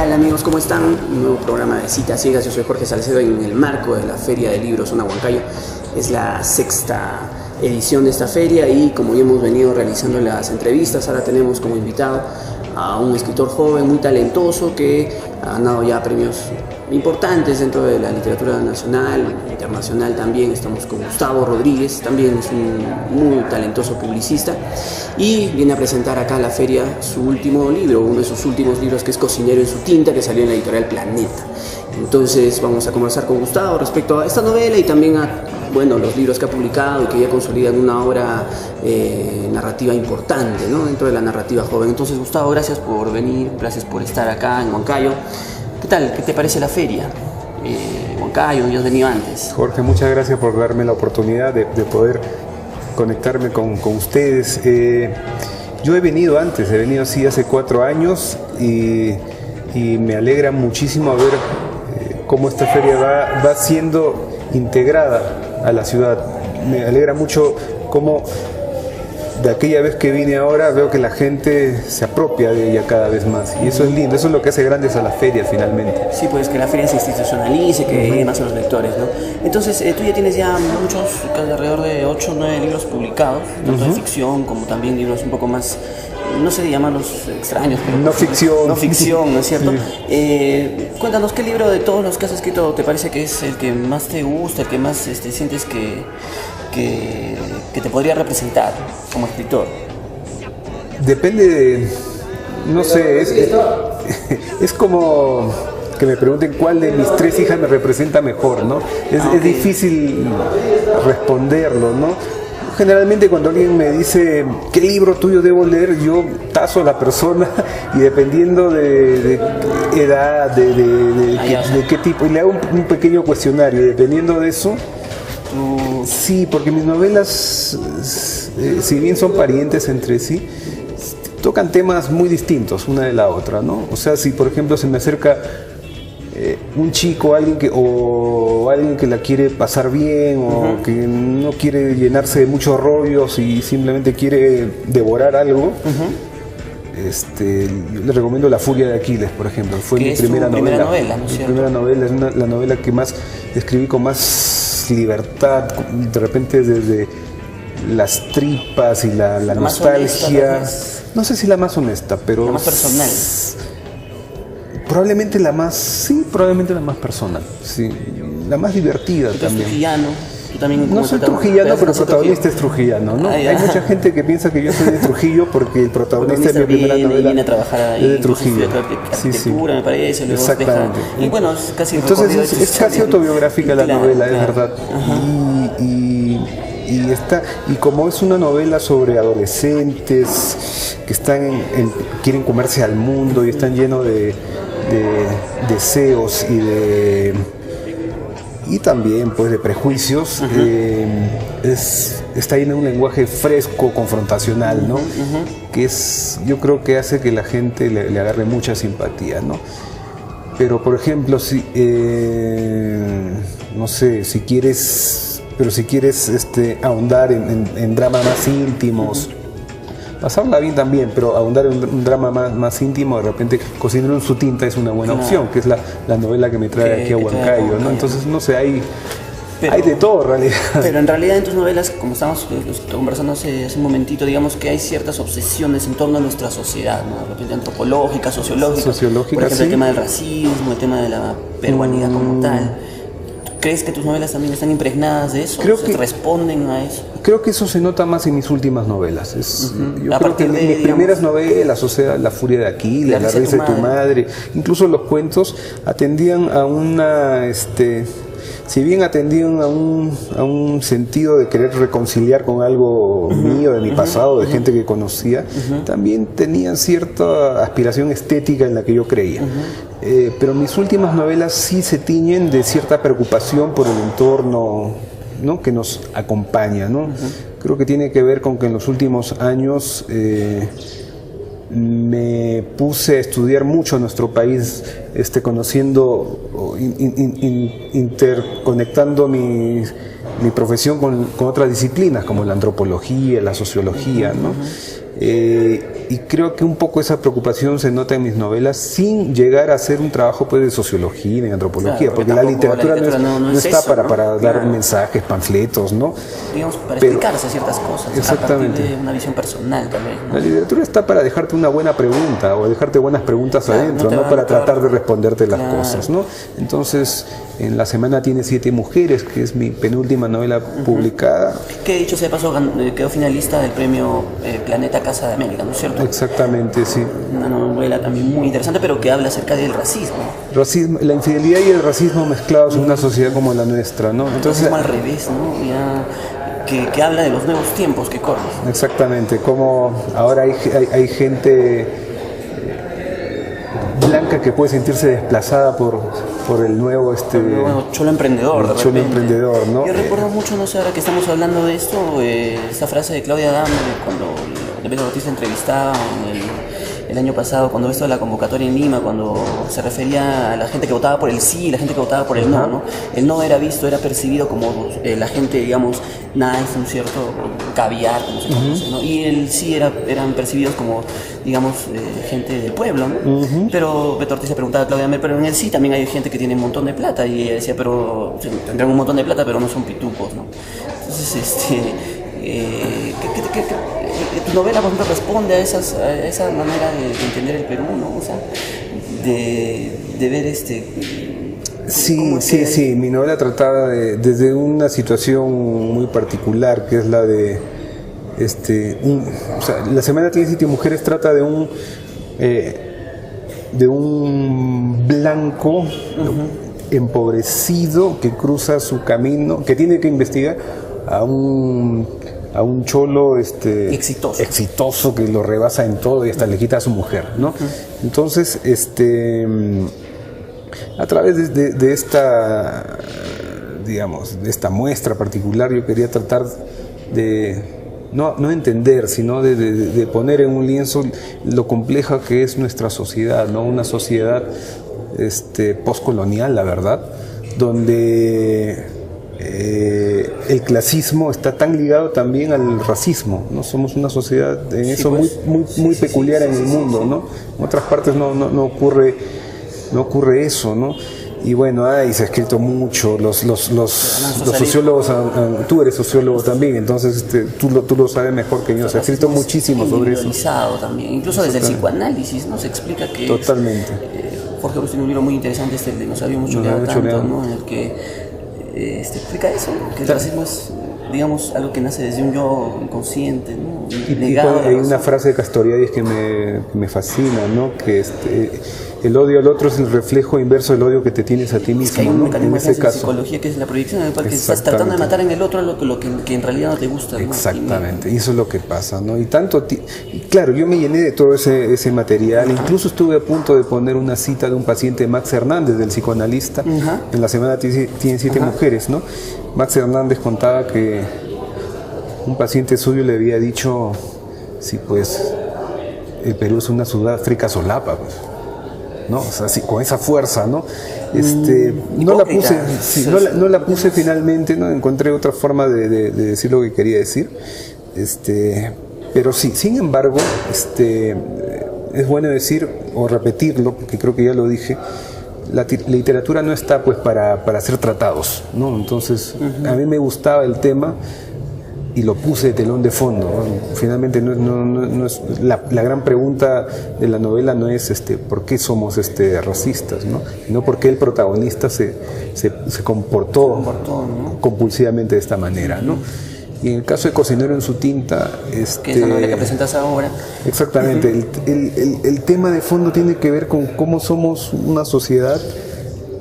tal amigos? ¿Cómo están? Un nuevo programa de Citas Ciegas. Yo soy Jorge Salcedo en el marco de la Feria de Libros Zona Huancayo. Es la sexta edición de esta feria y como ya hemos venido realizando las entrevistas, ahora tenemos como invitado a un escritor joven muy talentoso que ha ganado ya premios importantes dentro de la literatura nacional, internacional también. Estamos con Gustavo Rodríguez, también es un muy talentoso publicista y viene a presentar acá en la feria su último libro, uno de sus últimos libros, que es Cocinero en su tinta, que salió en la editorial Planeta. Entonces vamos a conversar con Gustavo respecto a esta novela y también a los libros que ha publicado y que ya consolidan una obra narrativa importante, ¿no?, dentro de la narrativa joven. Entonces, Gustavo, gracias por venir, gracias por estar acá en Huancayo. ¿Qué tal? ¿Qué te parece la feria? Huancayo, yo has venido antes. Jorge, muchas gracias por darme la oportunidad de poder conectarme con ustedes. Yo he venido antes, he venido así hace 4 años y me alegra muchísimo ver cómo esta feria va siendo integrada a la ciudad. Me alegra mucho cómo de aquella vez que vine ahora veo que la gente se apropia de ella cada vez más, y eso es lindo, eso es lo que hace grandes a la feria finalmente. Sí, pues que la feria se institucionalice, que llegue más a los lectores, ¿no? Entonces, tú ya tienes ya muchos, alrededor de 8 o 9 libros publicados, tanto de ficción como también libros un poco más, no sé llamarlos extraños, pero no ficción, ¿no es cierto? Sí. Cuéntanos, ¿qué libro de todos los que has escrito te parece que es el que más te gusta, el que más sientes que te podría representar como escritor? Depende de, no sé, es como que me pregunten cuál de mis 3 hijas me representa mejor, ¿no? Es difícil responderlo, ¿no? Generalmente cuando alguien me dice ¿qué libro tuyo debo leer?, yo tazo a la persona y dependiendo de edad, de qué tipo, y le hago un pequeño cuestionario, y dependiendo de eso. Sí, porque mis novelas, si bien son parientes entre sí, tocan temas muy distintos una de la otra, ¿no? O sea, si por ejemplo se me acerca un chico, alguien que la quiere pasar bien, o que no quiere llenarse de muchos rollos y simplemente quiere devorar algo, le recomiendo La Furia de Aquiles, por ejemplo. Fue mi primera novela, ¿no es cierto? Mi primera novela, es la novela que más escribí con más libertad, de repente desde las tripas y la nostalgia. Honesta, no sé si la más honesta, pero la más personal. Probablemente la más personal, sí, la más divertida también. Trujillano. No soy trujillano, pero el protagonista es trujillano, ¿no? Hay mucha gente que piensa que yo soy de Trujillo porque el protagonista de mi primera novela viene a trabajar ahí, es de Trujillo. Arquitectura, me parece. Exactamente. Y bueno, es casi entonces es casi autobiográfica la novela, es verdad. Y como es una novela sobre adolescentes que quieren comerse al mundo y están llenos de deseos y también pues de prejuicios, está lleno de un lenguaje fresco, confrontacional, ¿no? Que yo creo que hace que la gente le agarre mucha simpatía, ¿no? Pero por ejemplo, no sé, si quieres ahondar en dramas más íntimos, pasarla bien también, pero ahondar en un drama más íntimo, de repente Cocinero en su tinta es una buena opción, que es la novela que me trae aquí a Huancayo, ¿no? Entonces, no sé, hay de todo en realidad. Pero en realidad en tus novelas, como estábamos conversando hace un momentito, digamos que hay ciertas obsesiones en torno a nuestra sociedad, ¿no? De repente antropológicas, sociológicas, por ejemplo, el tema del racismo, el tema de la peruanidad como tal. ¿Crees que tus novelas también están impregnadas de eso? Creo que responden a eso. Creo que eso se nota más en mis últimas novelas. Yo creo que mis primeras novelas, o sea, La Furia de Aquiles, La Risa de tu madre, incluso los cuentos, atendían a si bien atendían a un sentido de querer reconciliar con algo mío, de mi pasado, de gente que conocía, también tenían cierta aspiración estética en la que yo creía. Pero mis últimas novelas sí se tiñen de cierta preocupación por el entorno, ¿no?, que nos acompaña, ¿no? Creo que tiene que ver con que en los últimos años me puse a estudiar mucho nuestro país, conociendo, interconectando mi profesión con otras disciplinas como la antropología, la sociología, ¿no? Y creo que un poco esa preocupación se nota en mis novelas sin llegar a hacer un trabajo pues de sociología, de antropología, claro, porque la literatura no está eso, para, ¿no? para dar mensajes, panfletos, ¿no? Digamos, para explicarse ciertas cosas. Exactamente. A partir de una visión personal también, ¿no? La literatura está para dejarte una buena pregunta o dejarte buenas preguntas adentro, ¿no? Para tratar de responderte las cosas, ¿no? Entonces, en La semana tiene 7 mujeres, que es mi penúltima novela publicada. Que dicho sea de paso, quedó finalista del premio Planeta Casa de América, ¿no es cierto? Exactamente, sí. Una novela también muy interesante, pero que habla acerca del racismo. La infidelidad y el racismo mezclados en una sociedad como la nuestra, ¿no? Entonces, al revés, ¿no? Ya, que habla de los nuevos tiempos que corren. Exactamente, como ahora hay gente blanca que puede sentirse desplazada por el nuevo cholo emprendedor, el cholo emprendedor, ¿no? Yo recuerdo mucho, no sé, ahora que estamos hablando de esto, esta frase de Claudia Adame cuando de Beto Ortiz entrevistaba el año pasado, cuando esto de la convocatoria en Lima, cuando se refería a la gente que votaba por el sí y la gente que votaba por el no, ¿no? El no era visto, era percibido como la gente, digamos, nice, un cierto caviar, como se conoce, ¿no? Y el sí eran percibidos como, digamos, gente del pueblo, ¿no? Pero Beto Ortiz le preguntaba a Claudia Mer, pero en el sí también hay gente que tiene un montón de plata, y ella decía, pero tendrán un montón de plata, pero no son pitupos, ¿no? Entonces, tu novela, por ejemplo, responde a esa manera de entender el Perú, ¿no? O sea, de ver Sí, mi novela trataba desde una situación muy particular, que es la de La semana tiene 7 mujeres, trata de un blanco empobrecido que cruza su camino, que tiene que investigar a un cholo exitoso que lo rebasa en todo y hasta le quita a su mujer, ¿no? Entonces, a través de esta, digamos, de esta muestra particular, yo quería tratar de no entender, sino de poner en un lienzo lo compleja que es nuestra sociedad, ¿no? Una sociedad postcolonial, la verdad, donde el clasismo está tan ligado también al racismo, ¿no? Somos una sociedad en eso muy peculiar en el mundo, ¿no? En otras partes no ocurre eso, ¿no? Y bueno, se ha escrito mucho, los sociólogos, tú eres sociólogo también, entonces tú lo sabes mejor que yo, se ha escrito muchísimo sobre eso. También, incluso desde el psicoanálisis, ¿no? Se explica que totalmente. Jorge Agustín, un libro muy interesante, el de No sabía mucho leer tanto, ¿no? En el que explica eso, que el racismo es, digamos, algo que nace desde un yo inconsciente, ¿no? Y hay una frase de Castoriadis que me fascina, ¿no? Que el odio al otro es el reflejo inverso del odio que te tienes a ti mismo, es que hay un mecanismo en ese caso. psicología que es la proyección, en el cual que estás tratando de matar en el otro lo que en realidad no te gusta. Exactamente, y eso es lo que pasa, ¿no? Y claro, yo me llené de todo ese material, incluso estuve a punto de poner una cita de un paciente, Max Hernández, del psicoanalista, en La semana tiene 7 mujeres, ¿no? Max Hernández contaba que un paciente suyo le había dicho, sí, pues, el Perú es una Sudáfrica solapa, pues, ¿no? O sea, sí, con esa fuerza, ¿no? No la puse finalmente, ¿no? Encontré otra forma de decir lo que quería decir, pero sí, sin embargo, es bueno decir o repetirlo, porque creo que ya lo dije. La literatura no está pues para ser tratados, ¿no? Entonces, a mí me gustaba el tema y lo puse de telón de fondo, ¿no? Finalmente no es la gran pregunta de la novela no es por qué somos racistas, ¿no? Sino por qué el protagonista se comportó compulsivamente de esta manera, ¿no? Y en el caso de Cocinero en su tinta, que es la novela que presentas ahora. Exactamente, el tema de fondo tiene que ver con cómo somos una sociedad.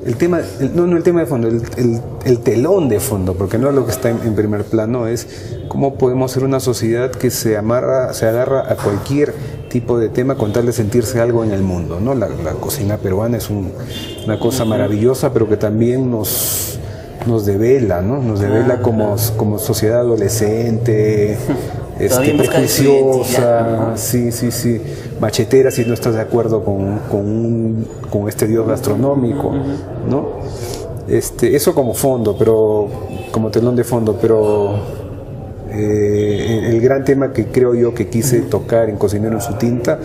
El tema de fondo, el telón de fondo, porque no es lo que está en primer plano, es cómo podemos ser una sociedad que se agarra a cualquier tipo de tema con tal de sentirse algo en el mundo, ¿no? La cocina peruana es una cosa maravillosa, pero que también nos devela, ¿no? Nos devela como sociedad adolescente, prejuiciosa, sí, machetera si no estás de acuerdo con este dios gastronómico, ¿no? Eso como fondo, pero como telón de fondo, pero El gran tema que creo yo que quise tocar en Cocinero en su tinta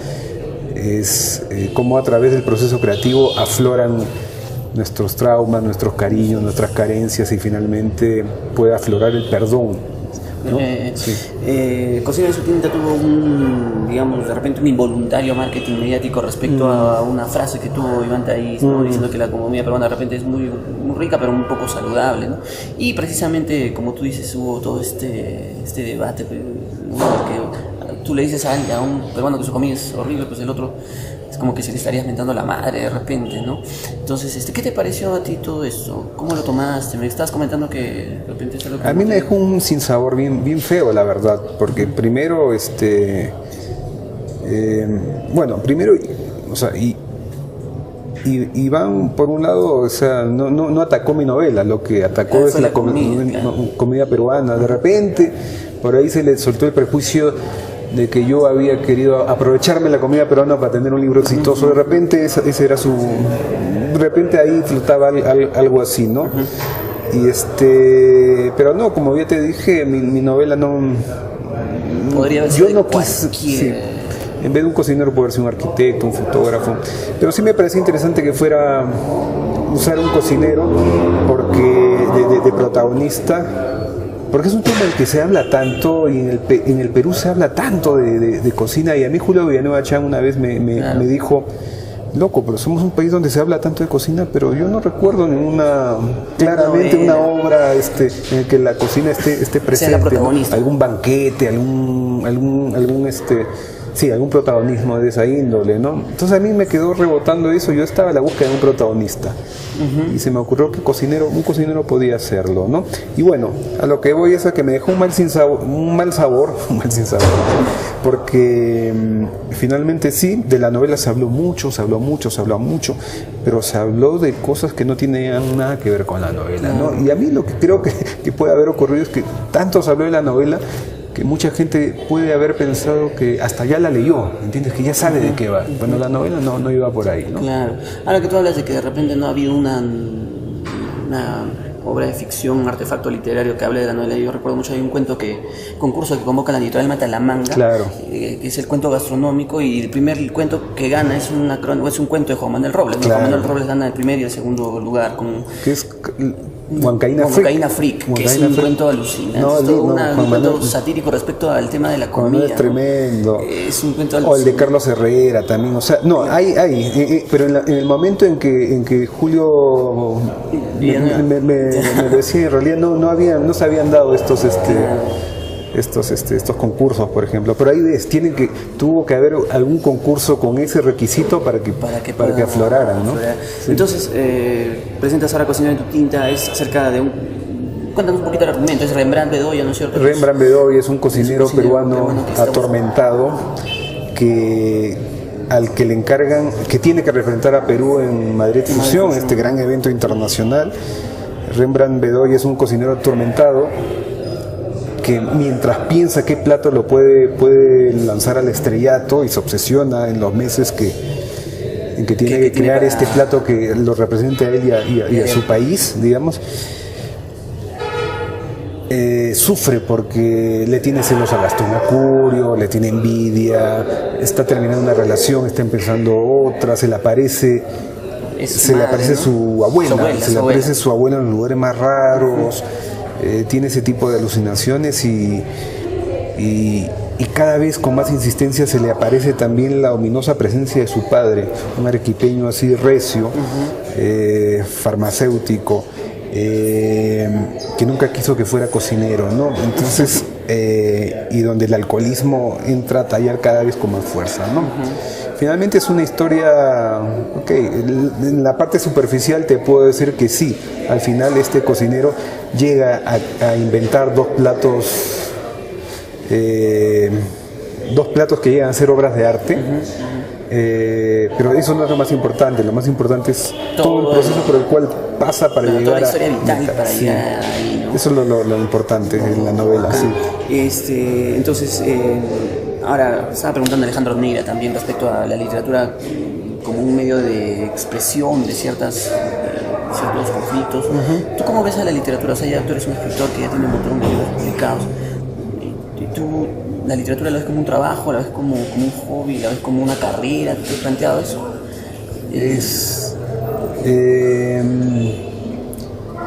es cómo a través del proceso creativo afloran nuestros traumas, nuestros cariños, nuestras carencias y finalmente puede aflorar el perdón, ¿no? Sí. Cocinero en su tinta tuvo digamos, de repente un involuntario marketing mediático respecto a una frase que tuvo Iván Taiz, ¿no? Diciendo que la economía peruana de repente es muy rica pero un poco saludable, ¿no? Y precisamente, como tú dices, hubo todo este debate, ¿no? Que tú le dices a un peruano que su comida es horrible, pues el otro es como que se le estarías mentando la madre de repente, ¿no? Entonces, ¿qué te pareció a ti todo esto? ¿Cómo lo tomaste? Me estabas comentando que de repente es algo que... A mí me dejó un sinsabor bien feo, la verdad, porque primero, bueno, primero, o sea, Iván, por un lado, o sea, no atacó mi novela, lo que atacó es la comida peruana. De repente, por ahí se le soltó el prejuicio de que yo había querido aprovecharme la comida peruana para tener un libro exitoso. De repente ese era su... De repente ahí flotaba algo así, ¿no? Y pero no, como ya te dije, mi novela no... Podría haber yo sido no quise... Sí, en vez de un cocinero puede ser un arquitecto, un fotógrafo. Pero sí me parecía interesante que fuera usar un cocinero porque de protagonista. Porque es un tema del que se habla tanto y en el Perú se habla tanto de cocina. Y a mí Julio Villanueva Chan una vez me dijo: loco, pero somos un país donde se habla tanto de cocina, pero yo no recuerdo claramente una obra en el que la cocina esté presente, ¿no? Algún banquete, algún protagonismo de esa índole, ¿no? Entonces a mí me quedó rebotando eso. Yo estaba a la búsqueda de un protagonista y se me ocurrió que un cocinero podía hacerlo, ¿no? Y bueno, a lo que voy es a que me dejó un mal sabor, porque finalmente sí, de la novela se habló mucho, pero se habló de cosas que no tenían nada que ver con la novela, ¿no? Y a mí lo que creo que puede haber ocurrido es que tanto se habló de la novela que mucha gente puede haber pensado que hasta ya la leyó, ¿entiendes? Que ya sabe de qué va. Bueno, la novela no iba por ahí, ¿no? Claro. Ahora que tú hablas de que de repente no ha habido una obra de ficción, un artefacto literario que hable de la novela, yo recuerdo mucho, hay un concurso que convoca la editorial Matalamanga, claro, que es el cuento gastronómico, y el primer cuento que gana es un cuento de Juan Manuel Robles, ¿no? Claro. Juan Manuel Robles gana el primer y el segundo lugar con... Que es Huancaína Freak, que es un cuento alucinante. Es todo un cuento satírico respecto al tema de la comida. Es tremendo. ¿No? Es un cuento alucinante. O el de Carlos Herrera también. O sea, no, hay, pero en el momento en que Julio me decía, en realidad no se habían dado estos concursos, por ejemplo, pero ahí ves, tuvo que haber algún concurso con ese requisito para que afloraran, ¿no? Sí. Entonces, presentas ahora Cocinero en tu tinta, es acerca de cuéntanos un poquito el argumento. Es Rembrandt Bedoya, ¿no es cierto? Rembrandt Bedoya es un cocinero peruano atormentado al que le encargan, que tiene que representar a Perú en Madrid Fusión, este gran evento internacional. Rembrandt Bedoya es un cocinero atormentado que mientras piensa qué plato lo puede lanzar al estrellato y se obsesiona en los meses en que tiene que crear este plato que lo represente a él y a su país, digamos, sufre porque le tiene celos a Gastón Acurio, le tiene envidia, está terminando una relación, está empezando otra, se le aparece su abuela en los lugares más raros. Tiene ese tipo de alucinaciones y cada vez con más insistencia se le aparece también la ominosa presencia de su padre, un arequipeño así recio, farmacéutico, que nunca quiso que fuera cocinero, ¿no? Entonces, y donde el alcoholismo entra a tallar cada vez con más fuerza, ¿no? Finalmente es una historia, en la parte superficial te puedo decir que sí, al final este cocinero llega a inventar dos platos que llegan a ser obras de arte, pero eso no es lo más importante es todo el proceso por el cual pasa para llegar la historia vital para llegar ahí, ¿no? Eso es lo importante en la novela, sí. Entonces, ahora estaba preguntando a Alejandro Neira también respecto a la literatura como un medio de expresión de ciertos conflictos. ¿Tú cómo ves a la literatura? O sea, ya tú eres un escritor que ya tiene un montón de libros publicados. ¿Tú la literatura la ves como un trabajo, la ves como un hobby, la ves como una carrera? ¿Te has planteado eso?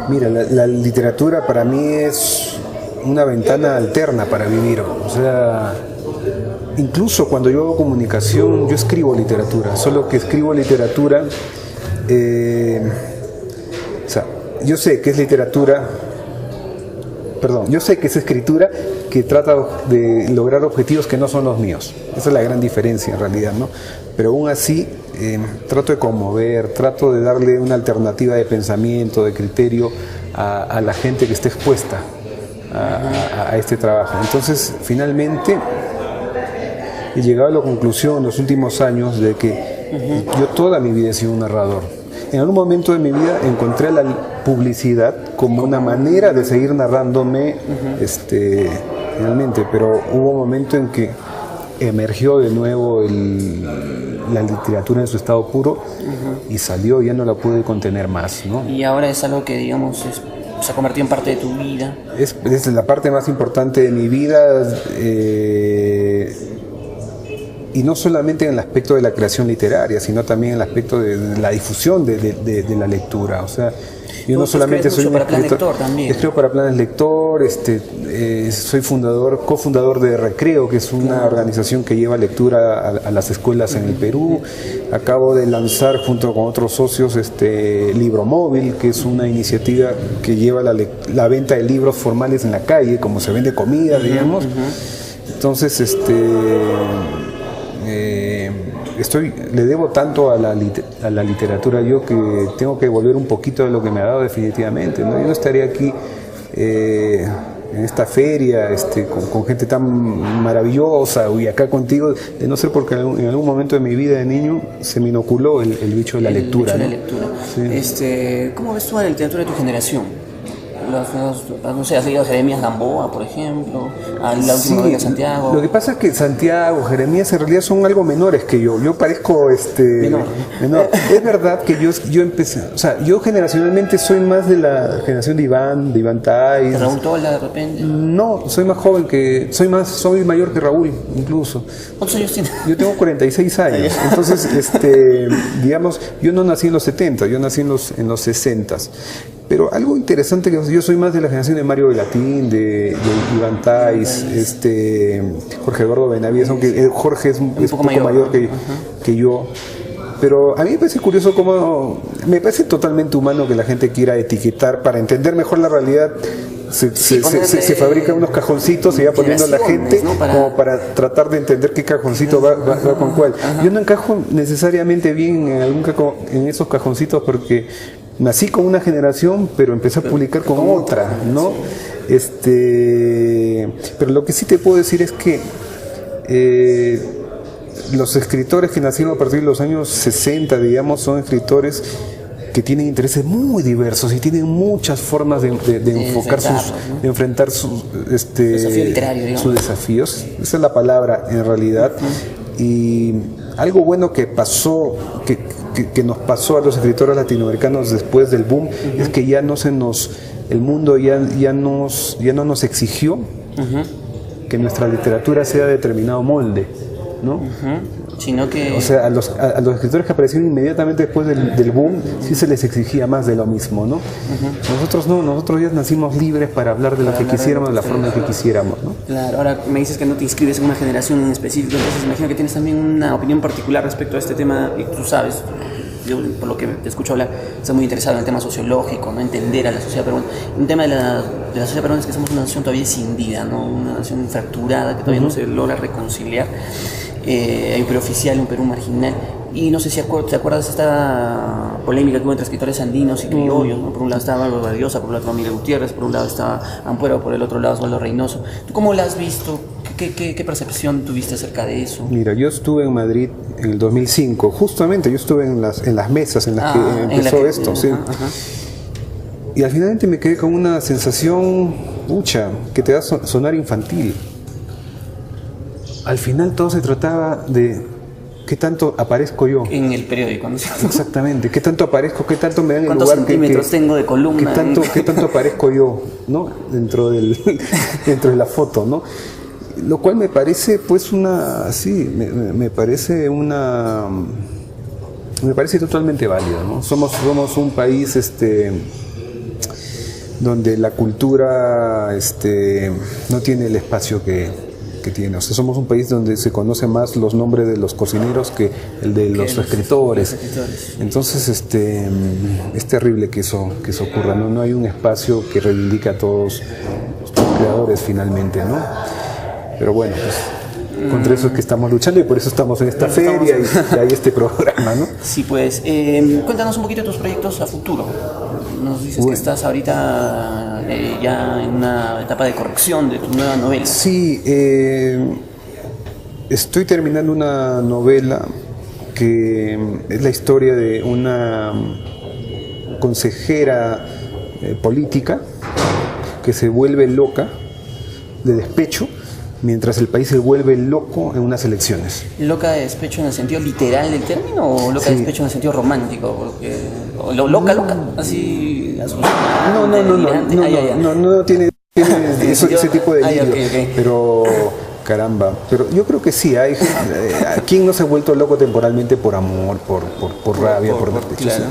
Mira, la literatura para mí es una ventana alterna para vivir. O sea, incluso cuando yo hago comunicación, yo escribo literatura, solo que escribo literatura, o sea, yo sé que es literatura, perdón, yo sé que es escritura que trata de lograr objetivos que no son los míos. Esa es la gran diferencia en realidad, ¿no? Pero aún así trato de conmover, trato de darle una alternativa de pensamiento, de criterio a la gente que esté expuesta a este trabajo. Entonces, finalmente, he llegado a la conclusión en los últimos años de que yo toda mi vida he sido un narrador. En algún momento de mi vida encontré la publicidad como una manera de seguir narrándome finalmente, pero hubo un momento en que emergió de nuevo la literatura en su estado puro y salió, ya no la pude contener más, ¿no? Y ahora es algo que, digamos, se ha convertido en parte de tu vida. Es la parte más importante de mi vida, y no solamente en el aspecto de la creación literaria, sino también en el aspecto de la difusión de la lectura. O sea, yo no solamente soy un escritor, escribo para Planes Lector, soy cofundador de Recreo, que es una organización que lleva lectura a las escuelas en el Perú. Acabo de lanzar junto con otros socios Libro Móvil, que es una iniciativa que lleva la venta de libros formales en la calle, como se vende comida, digamos. Entonces, le debo tanto a la literatura yo que tengo que devolver un poquito de lo que me ha dado definitivamente, ¿no? Yo no estaría aquí en esta feria con gente tan maravillosa y acá contigo de no ser porque en algún momento de mi vida de niño se me inoculó el bicho de la lectura, ¿no? Sí. ¿Cómo ves tú a la literatura de tu generación? No sé, has leído a Jeremías Gamboa, por ejemplo, a La Última Novela de Santiago. Lo que pasa es que Santiago, Jeremías en realidad son algo menores que yo. Yo parezco menor. Es verdad que yo empecé, o sea, yo generacionalmente soy más de la generación de Iván Tais. ¿Raúl Tola de repente? No, soy más joven soy mayor que Raúl incluso. ¿Cuántos años tienes? Yo tengo 46 años. Entonces, digamos, yo no nací en los 70, yo nací en los 60. Pero algo interesante, que yo soy más de la generación de Mario Velatín, de Iván Tais, Jorge Eduardo Benavides, aunque Jorge es un poco mayor que yo. Pero a mí me parece curioso me parece totalmente humano que la gente quiera etiquetar para entender mejor la realidad. Se fabrican unos cajoncitos y va poniendo a la gente, ¿no? Como para tratar de entender qué cajoncito va con cuál. Yo no encajo necesariamente bien en esos cajoncitos porque nací con una generación, pero empecé a publicar con otra, ¿no? Pero lo que sí te puedo decir es que los escritores que nacieron a partir de los años 60, digamos, son escritores que tienen intereses muy diversos y tienen muchas formas de enfocar de enfrentar sus desafíos. Esa es la palabra en realidad. Y algo bueno que pasó, que nos pasó a los escritores latinoamericanos después del boom, es que el mundo ya no nos exigió que nuestra literatura sea de determinado molde, ¿no? Sino que... O sea, a los escritores que aparecieron inmediatamente después del boom, sí se les exigía más de lo mismo, ¿no? Nosotros no, nosotros ya nacimos libres para hablar de lo que quisiéramos, de la forma que quisiéramos, ¿no? Claro, ahora me dices que no te inscribes en una generación en específico, entonces imagino que tienes también una opinión particular respecto a este tema, y tú sabes, yo por lo que te escucho hablar, estás muy interesado en el tema sociológico, ¿no? Entender a la sociedad peruana. Un tema de la sociedad peruana es que somos una nación todavía escindida, ¿no? Una nación fracturada que todavía no se logra reconciliar. Hay un Perú oficial, un Perú marginal, y no sé si te acuerdas de esta polémica que hubo entre escritores andinos y criollos, ¿no? Por un lado estaba Álvaro Valdiosa, por el otro Miguel Gutiérrez, por un lado estaba Ampuero, por el otro lado Osvaldo Reynoso. ¿Tú cómo la has visto? ¿Qué percepción tuviste acerca de eso? Mira, yo estuve en Madrid en el 2005, justamente yo estuve en las mesas en las que empezó esto, sí. Y al final me quedé con una sensación, que te va a sonar infantil. Al final todo se trataba de qué tanto aparezco yo. En el periódico, ¿no? Exactamente, qué tanto aparezco, qué tanto me dan el lugar. ¿Cuántos centímetros tengo de columna? Qué tanto aparezco yo, ¿no? Dentro de la foto, ¿no? lo cual me parece pues me parece totalmente válido, ¿no? Somos un país donde la cultura no tiene el espacio que tiene. O sea, somos un país donde se conoce más los nombres de los cocineros que el de los escritores. Entonces, es terrible que eso ocurra, ¿no? No hay un espacio que reivindique a todos los creadores finalmente, ¿no? Pero bueno, pues contra eso es que estamos luchando y por eso estamos en esta feria y hay este programa, ¿no? Sí, pues, cuéntanos un poquito de tus proyectos a futuro. Nos dices que estás ahorita ya en una etapa de corrección de tu nueva novela. Sí, estoy terminando una novela que es la historia de una consejera política que se vuelve loca de despecho mientras el país se vuelve loco en unas elecciones. ¿Loca de despecho en el sentido literal del término o loca de despecho en el sentido romántico? Porque, loca, así... No tiene ese tipo de lío, pero caramba, pero yo creo que sí, hay ¿quién no se ha vuelto loco temporalmente por amor, por rabia, por despecho? Claro.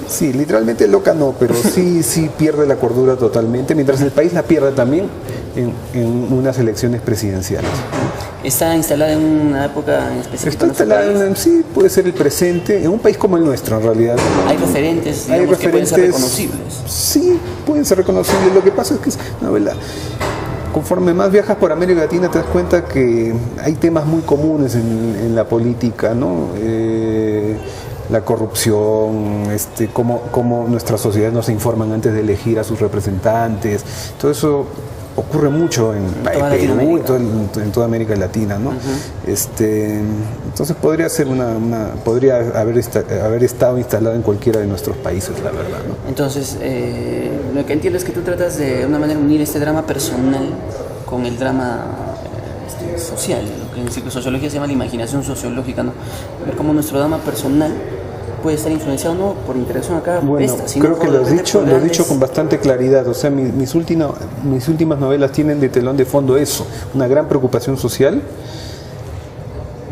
Sí, literalmente loca no, pero sí pierde la cordura totalmente, mientras el país la pierde también en unas elecciones presidenciales. ¿Está instalada en una época en específico? Está instalada sí, puede ser el presente, en un país como el nuestro en realidad. ¿Hay referentes, digamos, que pueden ser reconocibles? Sí, pueden ser reconocibles. Lo que pasa es que es una novela. Conforme más viajas por América Latina te das cuenta que hay temas muy comunes en la política, ¿no? La corrupción, cómo nuestras sociedades no se informan antes de elegir a sus representantes, todo eso ocurre mucho en Perú, en toda América Latina, ¿no? Entonces podría ser podría haber estado instalado en cualquiera de nuestros países, la verdad, ¿no? Entonces, lo que entiendo es que tú tratas de una manera unir este drama personal con el drama social, lo que en psicosociología se llama la imaginación sociológica, ¿no? Ver cómo nuestro drama personal puede estar influenciado no por interacción acá, bueno, creo que lo has dicho con bastante claridad. O sea, mis últimas novelas tienen de telón de fondo eso, una gran preocupación social,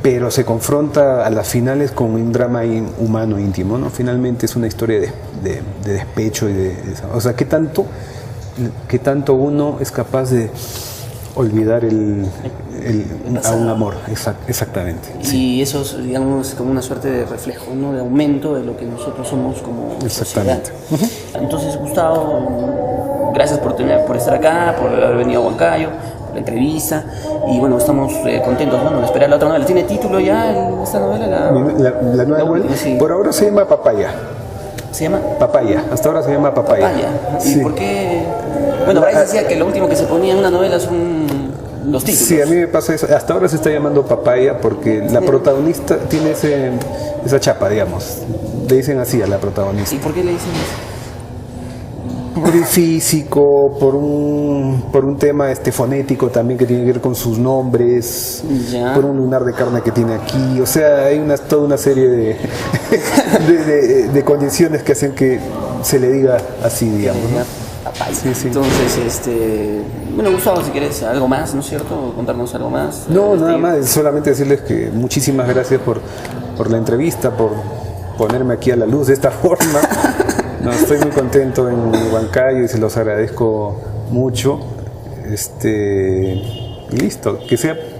pero se confronta a las finales con un drama humano íntimo, ¿no? Finalmente es una historia de despecho o sea, ¿qué tanto uno es capaz de olvidar a un amor? Exactamente. Y sí. Eso es, digamos, como una suerte de reflejo, ¿no? De aumento de lo que nosotros somos como exactamente. Sociedad. Entonces, Gustavo, gracias por estar acá, por haber venido a Huancayo, por la entrevista, y bueno, estamos contentos, ¿no? De esperar la otra novela. ¿Tiene título ya esta novela? La nueva novela, sí. Por ahora se llama Papaya. ¿Se llama? Papaya, hasta ahora se llama Papaya. ¿Y sí. por qué? Bueno, Bryce decía que lo último que se ponía en una novela son los títulos. Sí, a mí me pasa eso. Hasta ahora se está llamando Papaya porque la protagonista tiene esa chapa, digamos. Le dicen así a la protagonista. ¿Y por qué le dicen eso? Por el físico, por un tema fonético también que tiene que ver con sus nombres, por un lunar de carne que tiene aquí. O sea, hay toda una serie de condiciones que hacen que se le diga así, digamos, ¿no? Sí. Entonces, bueno, Gustavo, si quieres algo más, ¿no es cierto? Contarnos algo más. No, nada más, solamente decirles que muchísimas gracias por la entrevista, por ponerme aquí a la luz de esta forma. No, estoy muy contento en Huancayo y se los agradezco mucho. Y listo,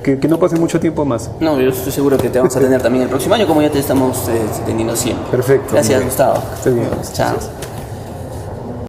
que no pase mucho tiempo más. No, yo estoy seguro que te vamos a tener también el próximo año, como ya te estamos teniendo siempre. Perfecto. Gracias, Gustavo. Estoy bien. Chao.